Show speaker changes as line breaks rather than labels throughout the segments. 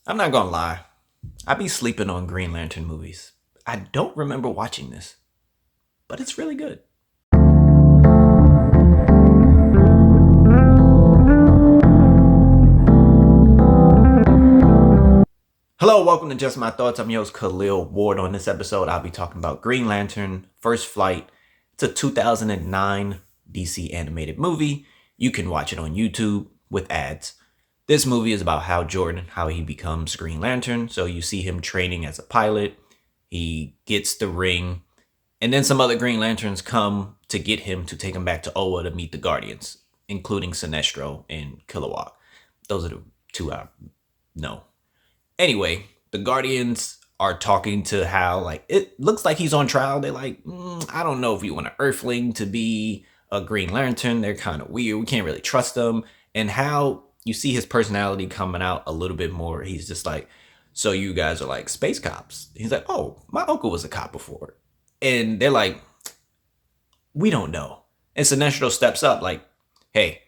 I'm not gonna lie. I be sleeping on Green Lantern movies. I don't remember watching this, but it's really good. Hello, welcome to Just My Thoughts. I'm your host, Khaleel Ward. On this episode, I'll be talking about Green Lantern, First Flight. It's a 2009 DC animated movie. You can watch it on YouTube with ads. This movie is about Hal Jordan, how he becomes Green Lantern. So you see him training as a pilot. He gets the ring. And then some other Green Lanterns come to get him to take him back to Oa to meet the Guardians, including Sinestro and Kilowog. Those are the two I know. Anyway, the Guardians are talking to Hal. Like, it looks like he's on trial. They're like, I don't know if you want an Earthling to be a Green Lantern. They're kind of weird. We can't really trust them. And Hal, you see his personality coming out a little bit more. He's just like, so you guys are like space cops. He's like, oh, my uncle was a cop before. And they're like, we don't know. And Sinestro steps up like, hey,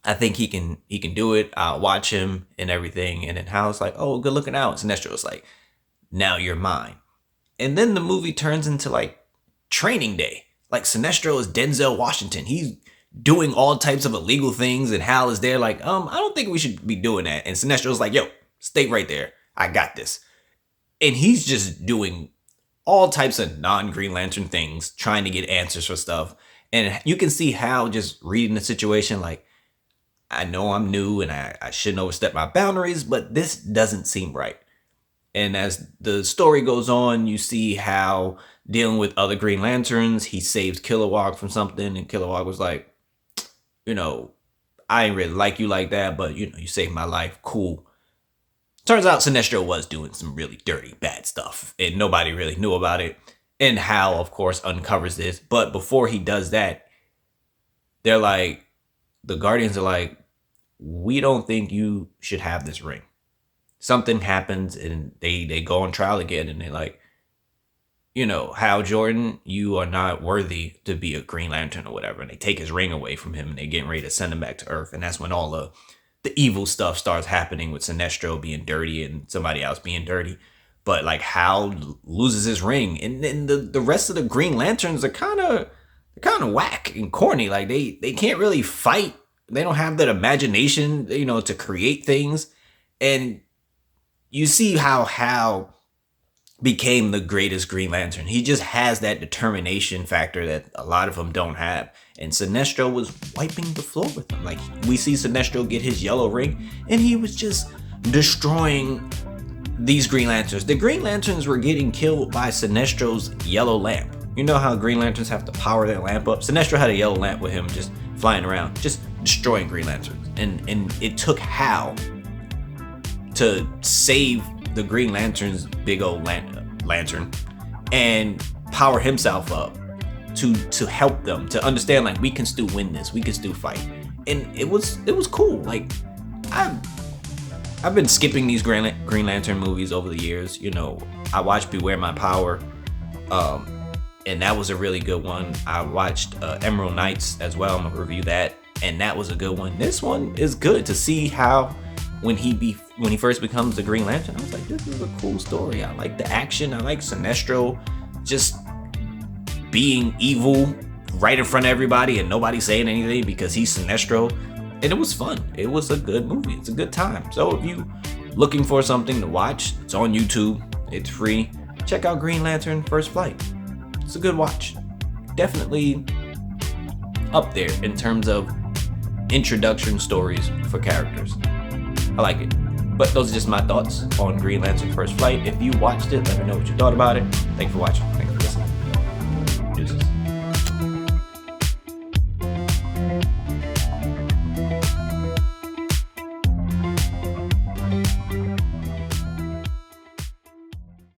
I think he can do it. I'll watch him and everything. And then Hal's like, oh, good looking out. Sinestro's like, now you're mine. And then the movie turns into like Training Day. Like Sinestro is Denzel Washington. He's doing all types of illegal things. And Hal is there like, I don't think we should be doing that. And Sinestro's like, yo, stay right there. I got this. And he's just doing all types of non-Green Lantern things, trying to get answers for stuff. And you can see Hal just reading the situation like, I know I'm new and I shouldn't overstep my boundaries, but this doesn't seem right. And as the story goes on, you see Hal dealing with other Green Lanterns. He saves Kilowog from something, and Kilowog was like, I ain't really like you like that, but you saved my life. Cool. Turns out Sinestro was doing some really dirty, bad stuff, and nobody really knew about it. And Hal, of course, uncovers this. But before he does that, they're like, the Guardians are like, we don't think you should have this ring. Something happens and they go on trial again, and they're like, Hal Jordan, you are not worthy to be a Green Lantern or whatever. And they take his ring away from him and they're getting ready to send him back to Earth. And that's when all the evil stuff starts happening with Sinestro being dirty and somebody else being dirty. But like Hal loses his ring, and then the rest of the Green Lanterns are kind of whack and corny. Like they can't really fight. They don't have that imagination, to create things. And you see how Hal became the greatest Green Lantern. He just has that determination factor that a lot of them don't have. And Sinestro was wiping the floor with him. Like, we see Sinestro get his yellow ring, and he was just destroying these Green Lanterns. The Green Lanterns were getting killed by Sinestro's yellow lamp. You know how Green Lanterns have to power their lamp up? Sinestro had a yellow lamp with him just flying around, just destroying Green Lanterns. And it took Hal to save the Green Lantern's big old lantern and power himself up to help them, to understand like, we can still win this, we can still fight. And it was cool. Like, I've been skipping these Green Lantern movies over the years. I watched Beware My Power, and that was a really good one. I watched Emerald Knights as well. I'm gonna review that, and that was a good one. This one is good to see how when he first becomes the Green Lantern. I was like, this is a cool story. I like the action. I like Sinestro just being evil right in front of everybody and nobody saying anything because he's Sinestro. And it was fun. It was a good movie. It's a good time. So if you looking for something to watch, it's on YouTube. It's free. Check out Green Lantern First Flight. It's a good watch. Definitely up there in terms of introduction stories for characters. I like it. But those are just my thoughts on Green Lantern First Flight. If you watched it, let me know what you thought about it. Thanks for watching. Thanks.